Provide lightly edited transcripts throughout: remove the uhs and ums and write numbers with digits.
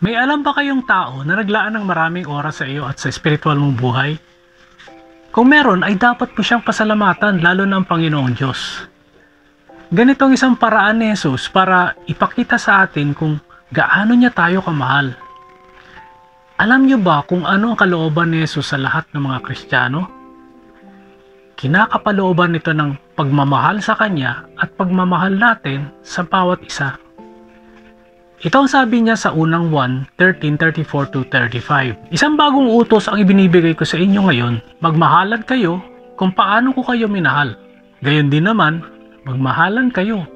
May alam ba kayong tao na naglaan ng maraming oras sa iyo at sa espiritual mong buhay? Kung meron ay dapat po siyang pasalamatan, lalo na ang Panginoong Diyos. Ganitong isang paraan ni Jesus para ipakita sa atin kung gaano niya tayo kamahal. Alam niyo ba kung ano ang kalooban ni Jesus sa lahat ng mga Kristiyano? Kinakapalooban nito ng pagmamahal sa Kanya at pagmamahal natin sa bawat isa. Ito ang sabi niya sa unang 1:13-34-35. Isang bagong utos ang ibinibigay ko sa inyo ngayon, magmahalan kayo kung paano ko kayo minahal. Gayon din naman, magmahalan kayo.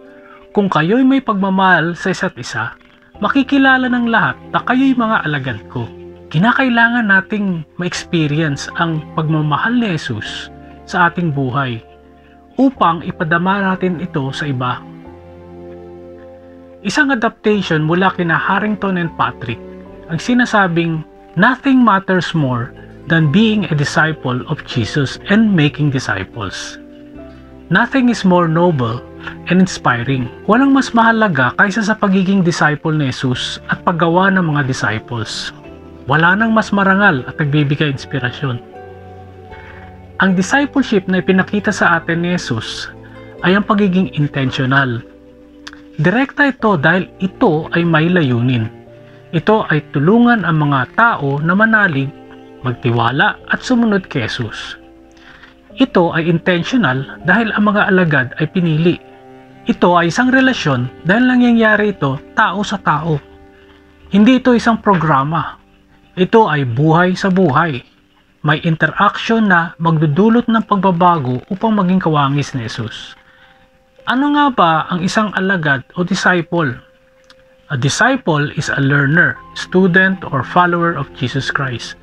Kung kayo'y may pagmamahal sa isa't isa, makikilala ng lahat na kayo'y mga alagad ko. Kinakailangan nating ma-experience ang pagmamahal ni Jesus sa ating buhay upang ipadama natin ito sa iba. Isang adaptation mula kina Harrington and Patrick ang sinasabing, nothing matters more than being a disciple of Jesus and making disciples. Nothing is more noble and inspiring. Walang mas mahalaga kaysa sa pagiging disciple ni Jesus at paggawa ng mga disciples. Wala nang mas marangal at nagbibigay inspirasyon. Ang discipleship na ipinakita sa atin ni Jesus ay ang pagiging intentional. Direkta ito dahil ito ay may layunin. Ito ay tulungan ang mga tao na manalig, magtiwala at sumunod kay Jesus. Ito ay intentional dahil ang mga alagad ay pinili. Ito ay isang relasyon dahil nangyayari ito tao sa tao. Hindi ito isang programa. Ito ay buhay sa buhay. May interaction na magdudulot ng pagbabago upang maging kawangis ni Jesus. Ano nga ba ang isang alagad o disciple? A disciple is a learner, student, or follower of Jesus Christ.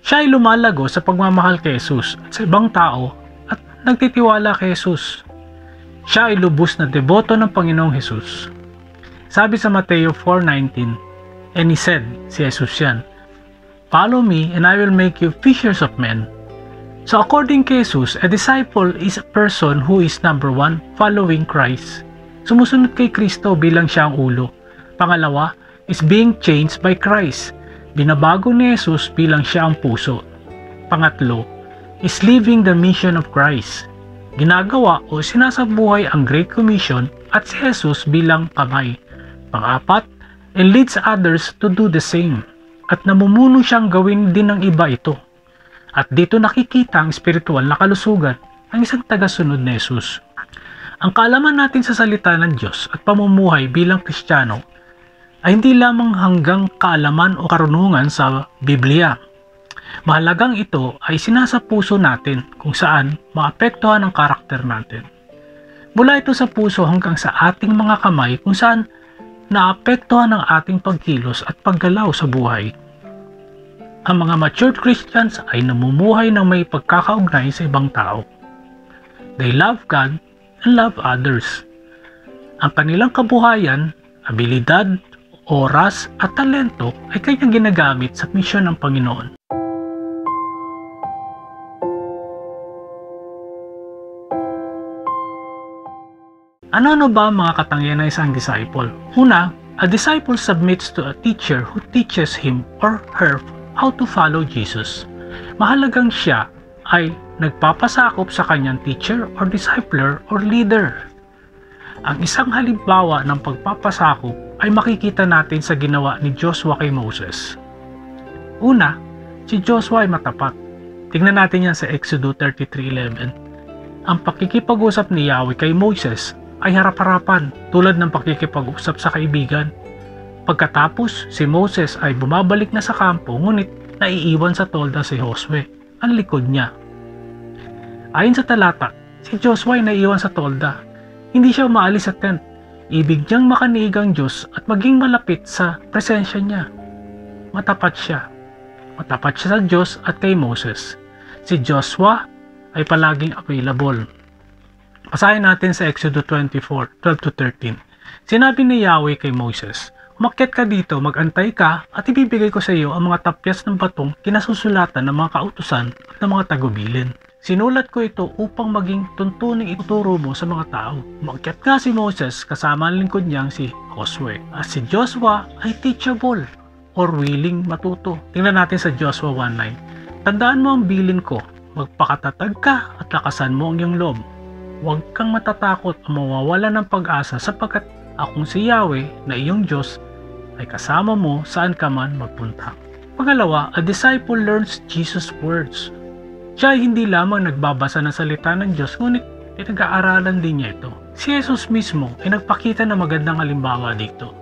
Siya ay lumalago sa pagmamahal kay Jesus at sa ibang tao at nagtitiwala kay Jesus. Siya ay lubos na deboto ng Panginoong Jesus. Sabi sa Mateo 4:19, and he said, si Jesus yan, "Follow me and I will make you fishers of men." So according kay Jesus, a disciple is a person who is number 1, following Christ. Sumusunod kay Kristo bilang siya ang ulo. Pangalawa is being changed by Christ. Binabago ni Jesus bilang siya ang puso. Pangatlo is living the mission of Christ. Ginagawa o sinasabuhay ang Great Commission at si Jesus bilang kamay. Pang-apat, and leads others to do the same. At namumuno siyang gawin din ng iba ito. At dito nakikita ang spiritual na kalusugan ng isang tagasunod ni Jesus. Ang kaalaman natin sa salita ng Diyos at pamumuhay bilang Kristiyano ay hindi lamang hanggang kaalaman o karunungan sa Biblia. Mahalagang ito ay sinasa puso natin kung saan maapektuhan ang karakter natin. Mula ito sa puso hanggang sa ating mga kamay kung saan naapektuhan ang ating pagkilos at paggalaw sa buhay. Ang mga matured Christians ay namumuhay ng may pagkakaugnay sa ibang tao. They love God and love others. Ang kanilang kabuhayan, abilidad, oras at talento ay kanyang ginagamit sa misyon ng Panginoon. Ano ba ang mga katangian ng isang disciple? Una, a disciple submits to a teacher who teaches him or her how to follow Jesus. Mahalagang siya ay nagpapasakop sa kanyang teacher or discipler or leader. Ang isang halimbawa ng pagpapasakop ay makikita natin sa ginawa ni Joshua kay Moses. Una, si Joshua ay matapat. Tingnan natin yan sa Exodus 33:11. Ang pakikipag-usap ni Yahweh kay Moses ay harap-harapan tulad ng pakikipag-usap sa kaibigan. Pagkatapos, si Moses ay bumabalik na sa kampo ngunit naiiwan sa tolda si Josue, ang likod niya. Ayon sa talata, si Joshua ay naiiwan sa tolda. Hindi siya umaalis sa tent. Ibig niyang makaniig ang Diyos at maging malapit sa presensya niya. Matapat siya. Matapat siya sa Diyos at kay Moses. Si Joshua ay palaging available. Basahin natin sa Exodus 24:12-13. Sinabi ni Yahweh kay Moses, "Umakyat ka dito, magantay ka, at ibibigay ko sa iyo ang mga tapyas ng batong kinasusulatan ng mga kautusan at ng mga tagubilin. Sinulat ko ito upang maging tuntuning ituturo mo sa mga tao." Umakyat nga si Moses kasama ang lingkod niyang si Josue. At si Joshua ay teachable. or willing matuto. Tingnan natin sa Joshua 1:9. Tandaan mo ang bilin ko, magpakatatag ka at lakasan mo ang iyong loob. Huwag kang matatakot o mawawala ng pag-asa sapagkat akong si Yahweh na iyong Diyos ay kasama mo saan ka man magpunta. Pangalawa, a disciple learns Jesus' words. Siya ay hindi lamang nagbabasa ng salita ng Diyos, ngunit pinag-aaralan din niya ito. Si Jesus mismo ay nagpakita ng magandang halimbawa dito.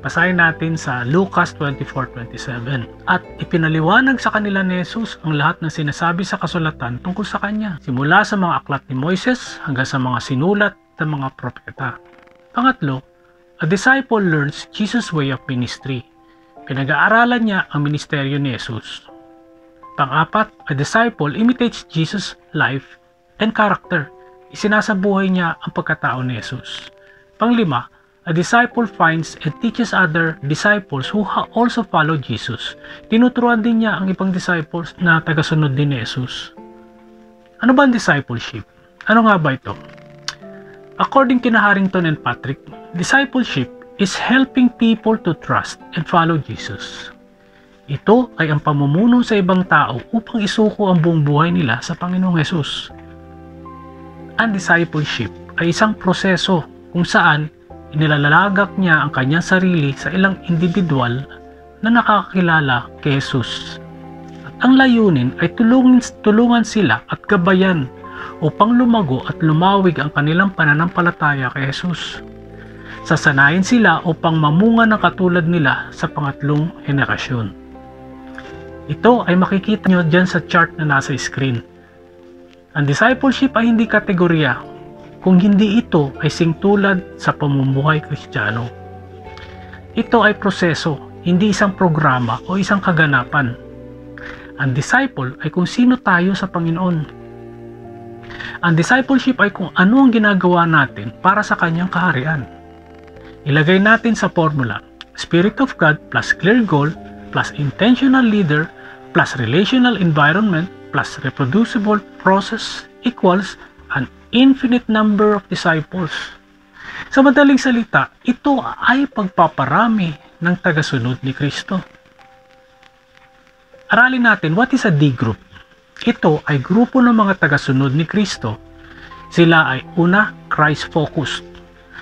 Basahin natin sa Lucas 24:27. At ipinaliwanag sa kanila ni Jesus ang lahat ng sinasabi sa kasulatan tungkol sa kanya, simula sa mga aklat ni Moises hanggang sa mga sinulat ng mga propeta. Pangatlo, a disciple learns Jesus' way of ministry. Pinag-aaralan niya ang ministeryo ni Jesus. Pang-apat, a disciple imitates Jesus' life and character. Isinasabuhay niya ang pagkatao ni Jesus. Panglima, a disciple finds and teaches other disciples who also follow Jesus. Tinuturuan din niya ang ibang disciples na tagasunod din ni Jesus. Ano ba ang discipleship? Ano nga ba ito? According kina Harrington and Patrick, discipleship is helping people to trust and follow Jesus. Ito ay ang pamumuno sa ibang tao upang isuko ang buong buhay nila sa Panginoong Hesus. Ang discipleship ay isang proseso kung saan inilalagak niya ang kanyang sarili sa ilang individual na nakakakilala kay Jesus. At ang layunin ay tulungan sila at gabayan upang lumago at lumawig ang kanilang pananampalataya kay Jesus. Sasanayin sila upang mamunga ng katulad nila sa pangatlong henerasyon. Ito ay makikita nyo dyan sa chart na nasa screen. Ang discipleship ay hindi kategorya kung hindi ito ay singtulad sa pamumuhay Kristiyano. Ito ay proseso, hindi isang programa o isang kaganapan. Ang disciple ay kung sino tayo sa Panginoon. Ang discipleship ay kung ano ang ginagawa natin para sa kanyang kaharian. Ilagay natin sa formula, Spirit of God plus clear goal plus intentional leader plus relational environment plus reproducible process equals an infinite number of disciples. Sa madaling salita, ito ay pagpaparami ng tagasunod ni Kristo. Aralin natin, what is a D group? Ito ay grupo ng mga tagasunod ni Kristo. Sila ay una, Christ-focused.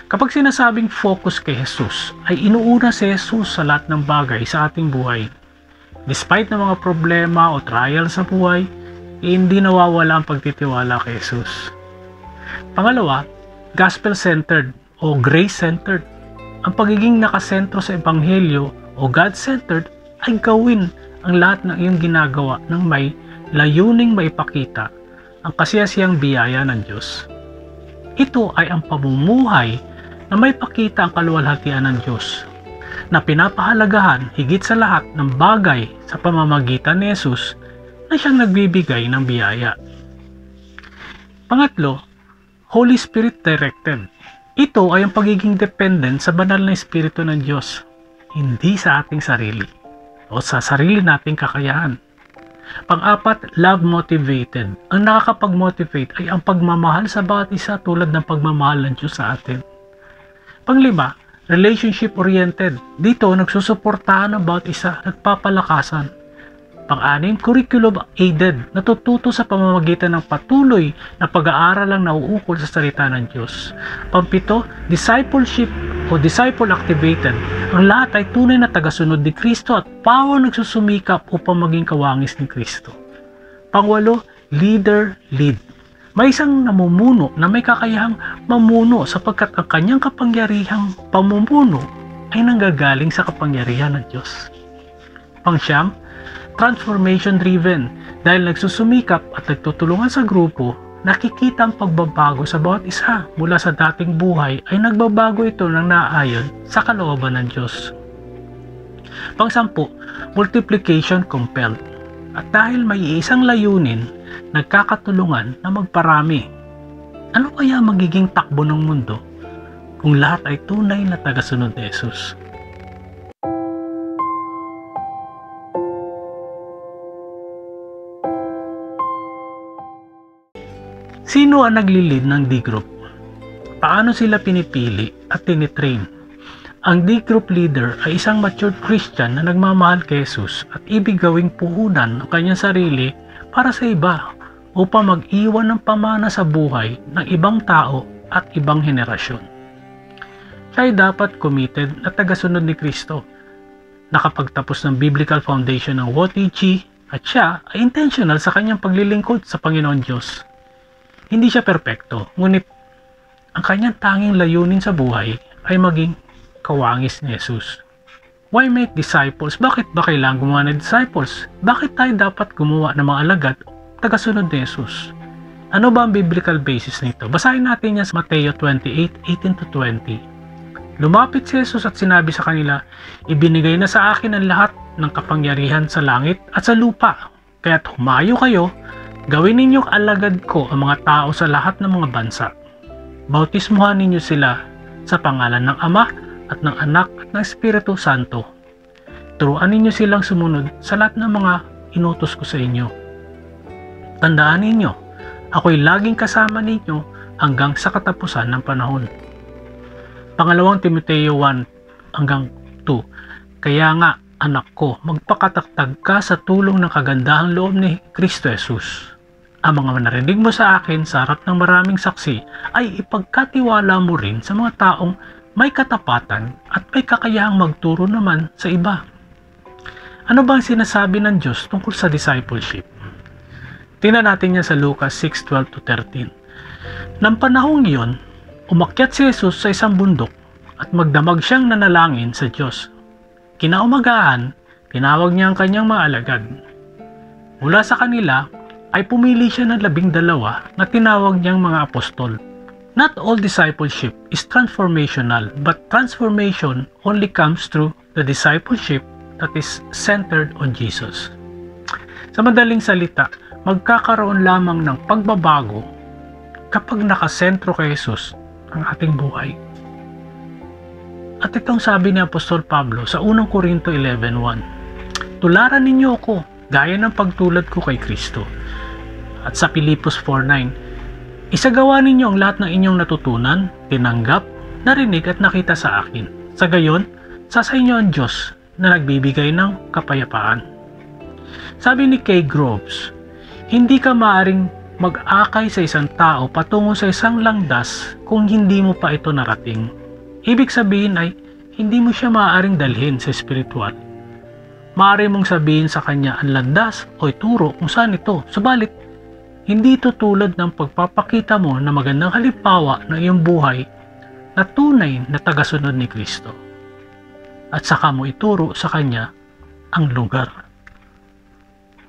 Kapag sinasabing focus kay Jesus, ay inuuna si Jesus sa lahat ng bagay sa ating buhay. Despite ng mga problema o trial sa buhay, hindi nawawala ang pagtitiwala kay Jesus. Pangalawa, gospel-centered o grace-centered. Ang pagiging nakasentro sa Ebanghelyo o God-centered ay gawin ang lahat ng iyong ginagawa ng may layuning maipakita ang kasiyasiyang biyaya ng Diyos. Ito ay ang pamumuhay na may pakita ang kaluwalhatian ng Diyos, na pinapahalagahan higit sa lahat ng bagay sa pamamagitan ni Jesus na siyang nagbibigay ng biyaya. Pangatlo, Holy Spirit directed. Ito ay ang pagiging dependent sa banal na Espiritu ng Diyos, hindi sa ating sarili o sa sarili nating kakayahan. Pang-apat, love motivated. Ang nakakapag-motivate ay ang pagmamahal sa bawat isa tulad ng pagmamahal ng Diyos sa atin. Panglima, relationship oriented. Dito nagsusuportahan ang bawat isa, nagpapalakasan. Pang-anim, curriculum aided. Natututo sa pamamagitan ng patuloy na pag-aaral ang nauukol sa salita ng Diyos. Pang-pito, discipleship o disciple activated. Ang lahat ay tunay na tagasunod ni Kristo at pawang nagsusumikap upang maging kawangis ni Kristo. Pang-walo, leader lead. May isang namumuno na may kakayahang mamuno sapagkat ang kanyang kapangyarihang pamumuno ay nanggagaling sa kapangyarihan ng Diyos. Pang-siyam, transformation driven. Dahil nagsusumikap at nagtutulungan sa grupo, nakikita ang pagbabago sa bawat isa. Mula sa dating buhay ay nagbabago ito ng naayon sa kalooban ng Diyos. Pang-sampu, multiplication compelled. At dahil may isang layunin, nagkakatulungan na magparami. Ano kaya magiging takbo ng mundo kung lahat ay tunay na tagasunod ni Jesus? Sino ang naglilid ng D-group? Paano sila pinipili at tinitrain? Ang D-group leader ay isang matured Christian na nagmamahal kay Jesus at ibig gawing puhunan ng kanyang sarili para sa iba upang mag-iwan ng pamana sa buhay ng ibang tao at ibang henerasyon. Siya ay dapat committed na tagasunod ni Kristo, nakapagtapos ng biblical foundation ng WOTG at siya ay intentional sa kanyang paglilingkod sa Panginoon Diyos. Hindi siya perpekto, ngunit ang kanyang tanging layunin sa buhay ay maging kawangis ni Jesus. Why make disciples? Bakit ba kailangan gumawa ng disciples? Bakit tayo dapat gumawa ng mga alagad o tagasunod ni Jesus? Ano ba ang biblical basis nito? Basahin natin yan sa Mateo 28:18-20. Lumapit si Jesus at sinabi sa kanila, "Ibinigay na sa akin ang lahat ng kapangyarihan sa langit at sa lupa. Kaya't humayo kayo, gawin ninyong alagad ko ang mga tao sa lahat ng mga bansa. Bautismuhan ninyo sila sa pangalan ng Ama at ng Anak at ng Espiritu Santo. Turuan ninyo silang sumunod sa lahat ng mga inutos ko sa inyo. Tandaan ninyo, ako'y laging kasama ninyo hanggang sa katapusan ng panahon." Pangalawang Timoteo 1:2. Kaya nga, anak ko, magpakataktag ka sa tulong ng kagandahang loob ni Kristo Jesus. Ang mga narinig mo sa akin sa harap ng maraming saksi ay ipagkatiwala mo rin sa mga taong may katapatan at may kakayahang magturo naman sa iba. Ano bang sinasabi ng Diyos tungkol sa discipleship? Tingnan natin yan sa Lucas 6:12-13. Nang panahong iyon, umakyat si Jesus sa isang bundok at magdamag siyang nanalangin sa Diyos. Kinaumagahan, tinawag niya ang kanyang mga alagad. Mula sa kanila ay pumili siya ng 12 na tinawag niyang mga apostol. Not all discipleship is transformational, but transformation only comes through the discipleship that is centered on Jesus. Sa madaling salita, magkakaroon lamang ng pagbabago kapag nakasentro kay Jesus ang ating buhay. At itong sabi ni Apostol Pablo sa 1 Corinto 11:1, "Tularan ninyo ako gaya ng pagtulad ko kay Kristo." At sa Pilipos 4:9, "Isagawa ninyo ang lahat ng inyong natutunan, tinanggap, narinig at nakita sa akin. Sa gayon, sa inyo ang Diyos na nagbibigay ng kapayapaan." Sabi ni Kay Groves, "Hindi ka maaring mag-akay sa isang tao patungo sa isang landas kung hindi mo pa ito narating." Ibig sabihin ay, hindi mo siya maaaring dalhin sa espiritual. Maaari mong sabihin sa kanya ang landas o ituro kung saan ito, subalit hindi ito tulad ng pagpapakita mo na magandang halimbawa ng iyong buhay na tunay na tagasunod ni Kristo. At saka mo ituro sa kanya ang lugar.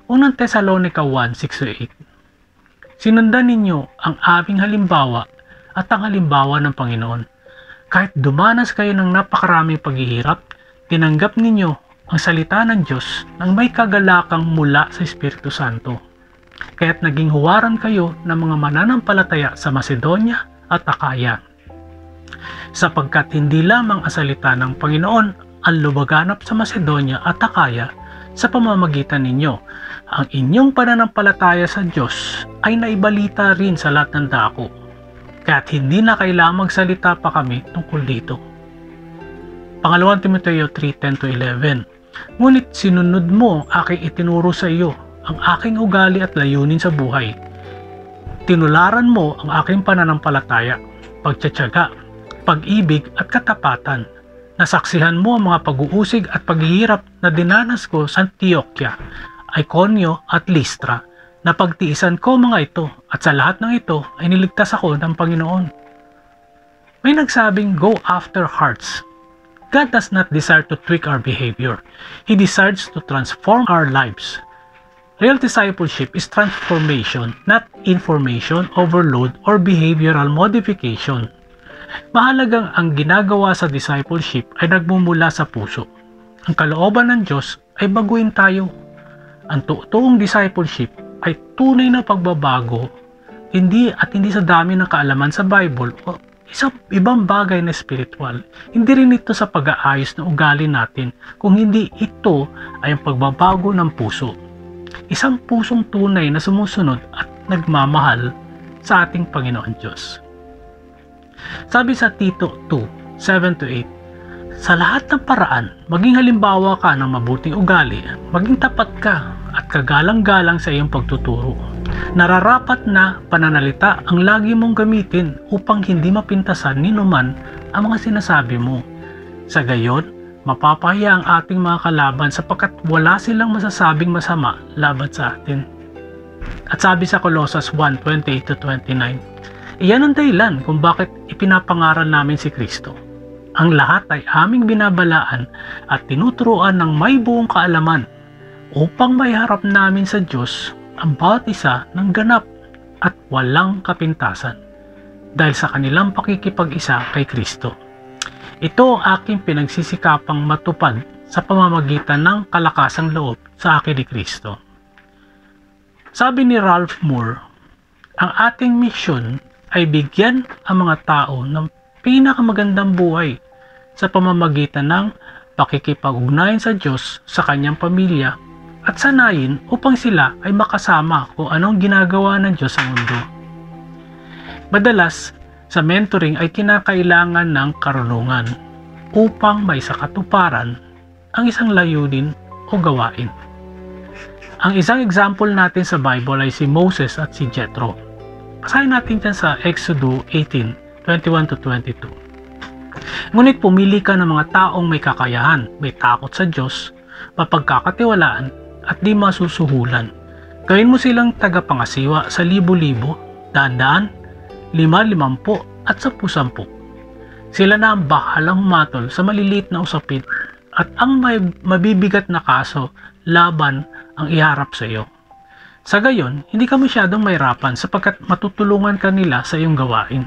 Unang Tesalonica 1:6-8. "Sinundan ninyo ang aming halimbawa at ang halimbawa ng Panginoon. Kahit dumanas kayo ng napakaraming paghihirap, tinanggap ninyo ang salita ng Diyos nang may kagalakang mula sa Espiritu Santo. Kaya't naging huwaran kayo ng mga mananampalataya sa Macedonia at Akaya. Sapagkat hindi lamang ang salita ng Panginoon ang lumaganap sa Macedonia at Akaya sa pamamagitan ninyo, ang inyong pananampalataya sa Diyos ay naibalita rin sa lahat ng dako. Kaya't hindi na kailangang magsalita pa kami tungkol dito." Pangalawang Timoteo 3:10-11. "Ngunit sinunod mo ang aking itinuro sa iyo, ang aking ugali at layunin sa buhay. Tinularan mo ang aking pananampalataya, pagtiyatiyaga, pag-ibig at katapatan. Nasaksihan mo ang mga pag-uusig at paghihirap na dinanas ko sa Antioquia, Iconio at Lystra. Napagtiisan ko mga ito at sa lahat ng ito ay niligtas ako ng Panginoon." May nagsabing, "Go after hearts." God does not desire to tweak our behavior. He desires to transform our lives. Real discipleship is transformation, not information overload or behavioral modification. Mahalagang ang ginagawa sa discipleship ay nagmumula sa puso. Ang kalooban ng Diyos ay baguhin tayo. Ang totoong discipleship ay tunay na pagbabago, hindi sa dami ng kaalaman sa Bible o isang ibang bagay na spiritual. Hindi rin ito sa pag-aayos ng ugali natin, kung hindi ito ay ang pagbabago ng puso. Isang pusong tunay na sumusunod at nagmamahal sa ating Panginoon Diyos. Sabi sa Tito 2:7-8, Sa lahat ng paraan, maging halimbawa ka ng mabuting ugali, maging tapat ka at kagalang-galang sa iyong pagtuturo. Nararapat na pananalita ang lagi mong gamitin upang hindi mapintasan ni numan ang mga sinasabi mo. Sa gayon, mapapahiya ang ating mga kalaban sapagkat wala silang masasabing masama laban sa atin. At sabi sa Colossus 1:28-29, iyan ang dahilan kung bakit ipinapangaral namin si Kristo. Ang lahat ay aming binabalaan at tinuturuan ng may buong kaalaman upang maiharap namin sa Diyos ang bawat isa ng ganap at walang kapintasan dahil sa kanilang pakikipag-isa kay Kristo. Ito ang aking pinagsisikapang matupad sa pamamagitan ng kalakasang loob sa akin ni Kristo. Sabi ni Ralph Moore, ang ating misyon ay bigyan ang mga tao ng pinakamagandang buhay sa pamamagitan ng pakikipag-ugnayan sa Diyos sa kanyang pamilya at sanayin upang sila ay makasama kung anong ginagawa ng Diyos sa mundo. Madalas, sa mentoring ay kinakailangan ng karunungan upang may sakatuparan ang isang layunin o gawain. Ang isang example natin sa Bible ay si Moses at si Jethro. Basahin natin dyan sa Exodus 18:21-22. Ngunit pumili ka ng mga taong may kakayahan, may takot sa Diyos, mapagkakatiwalaan at di masusuhulan. Gawin mo silang tagapangasiwa sa libo-libo, daan-daan, 5-50 at 10-10. Sila na ang bahalang humatol sa maliliit na usapin at ang mabibigat na kaso laban ang iharap sa iyo. Sa gayon, hindi ka masyadong mahirapan sapagkat matutulungan ka nila sa iyong gawain.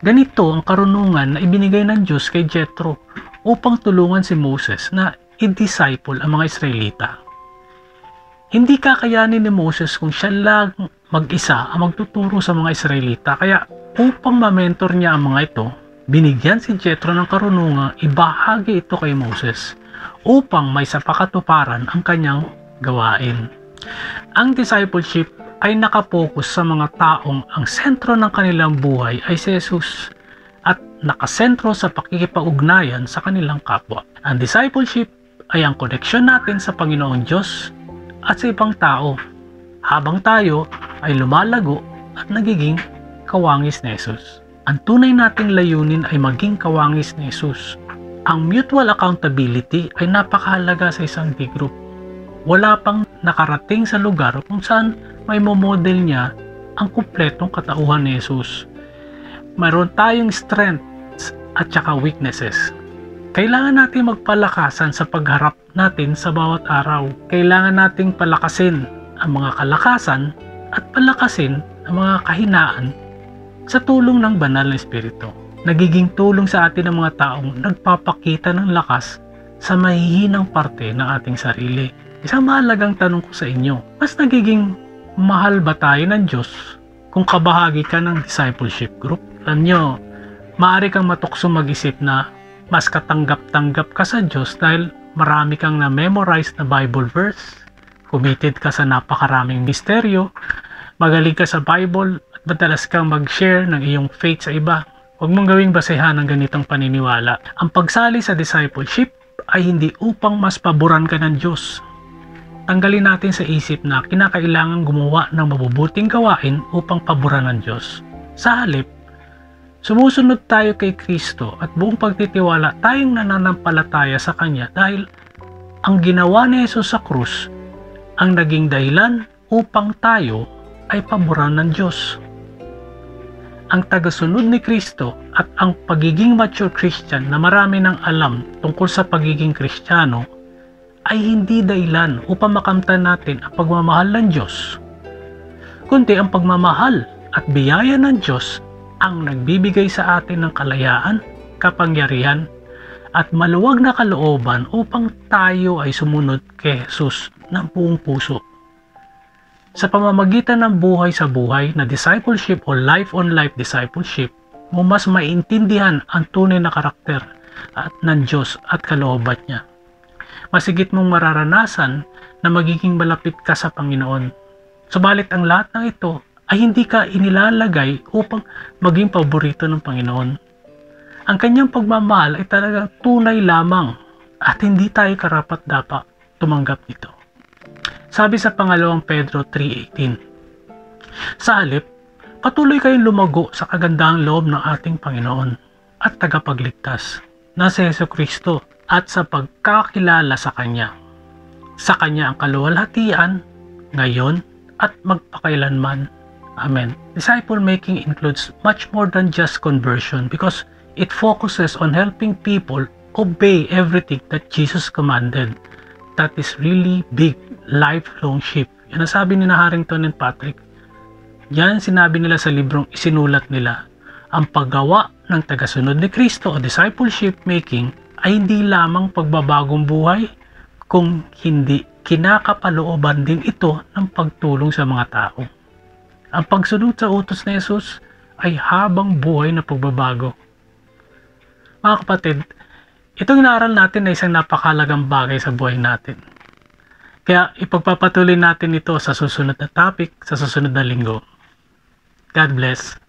Ganito ang karunungan na ibinigay ng Diyos kay Jethro upang tulungan si Moses na i-disciple ang mga Israelita. Hindi kakayanin ni Moses kung siya lang mag-isa ang magtuturo sa mga Israelita, kaya upang ma-mentor niya ang mga ito, binigyan si Jethro ng karunungan ibahagi ito kay Moses upang may sapakatuparan ang kanyang gawain. Ang discipleship ay nakapokus sa mga taong ang sentro ng kanilang buhay ay si Jesus at nakasentro sa pakikipag-ugnayan sa kanilang kapwa. Ang discipleship ay ang koneksyon natin sa Panginoong Diyos at sa ibang tao habang tayo ay lumalago at nagiging kawangis ni Jesus. Ang tunay nating layunin ay maging kawangis ni Jesus. Ang mutual accountability ay napakahalaga sa isang D-group. Wala pang nakarating sa lugar kung saan may momodel niya ang kumpletong katauhan ni Jesus. Mayroon tayong strengths at saka weaknesses. Kailangan natin magpalakasan sa pagharap natin sa bawat araw. Kailangan nating palakasin ang mga kalakasan at palakasin ang mga kahinaan sa tulong ng banal na Espiritu. Nagiging tulong sa atin ang mga taong nagpapakita ng lakas sa mahihinang parte ng ating sarili. Isang mahalagang tanong ko sa inyo, mas nagiging mahal ba tayo ng Diyos kung kabahagi ka ng discipleship group? Alam nyo, maaari kang matukso mag-isip na mas katanggap-tanggap ka sa Diyos dahil marami kang na-memorize na Bible verse, committed ka sa napakaraming misteryo, magaling ka sa Bible at madalas kang mag-share ng iyong faith sa iba. Huwag mong gawing basehan ng ganitong paniniwala. Ang pagsali sa discipleship ay hindi upang mas paboran ka ng Diyos. Tanggalin natin sa isip na kinakailangan gumawa ng mabubuting gawain upang paboran ng Diyos. Sa halip, sumusunod tayo kay Kristo at buong pagtitiwala tayong nananampalataya sa Kanya dahil ang ginawa ni Jesus sa krus ang naging dahilan upang tayo ay paboran ng Diyos. Ang tagasunod ni Kristo at ang pagiging mature Christian na marami nang alam tungkol sa pagiging Kristiyano ay hindi dahilan upang makamtan natin ang pagmamahal ng Diyos, kundi ang pagmamahal at biyaya ng Diyos ang nagbibigay sa atin ng kalayaan, kapangyarihan, at maluwag na kalooban upang tayo ay sumunod kay Jesus ng buong puso. Sa pamamagitan ng buhay sa buhay na discipleship o life-on-life discipleship, mo mas maintindihan ang tunay na karakter at ng Diyos at kalooban niya. Masigit mong mararanasan na magiging malapit ka sa Panginoon. Subalit ang lahat ng ito ay hindi ka inilalagay upang maging paborito ng Panginoon. Ang kanyang pagmamahal ay talagang tunay lamang at hindi tayo karapat-dapat tumanggap nito. Sabi sa pangalawang Pedro 3:18, sa halip, patuloy kayong lumago sa kagandahang loob ng ating Panginoon at tagapagligtas na si Jesucristo at sa pagkakilala sa Kanya. Sa Kanya ang kaluwalhatian, ngayon at magpakailanman. Amen. Disciple making includes much more than just conversion because it focuses on helping people obey everything that Jesus commanded. That is really big, lifelong shift. Yan ang sabi ni Harrington and Patrick. Yan sinabi nila sa librong isinulat nila. Ang paggawa ng tagasunod ni Kristo o discipleship making ay hindi lamang pagbabagong buhay, kung hindi kinakapalooban din ito ng pagtulong sa mga tao. Ang pagsunod sa utos ni Jesus ay habang buhay na pagbabago. Mga kapatid, itong inaaral natin ay isang napakahalagang bagay sa buhay natin. Kaya ipagpapatuloy natin ito sa susunod na topic, sa susunod na linggo. God bless.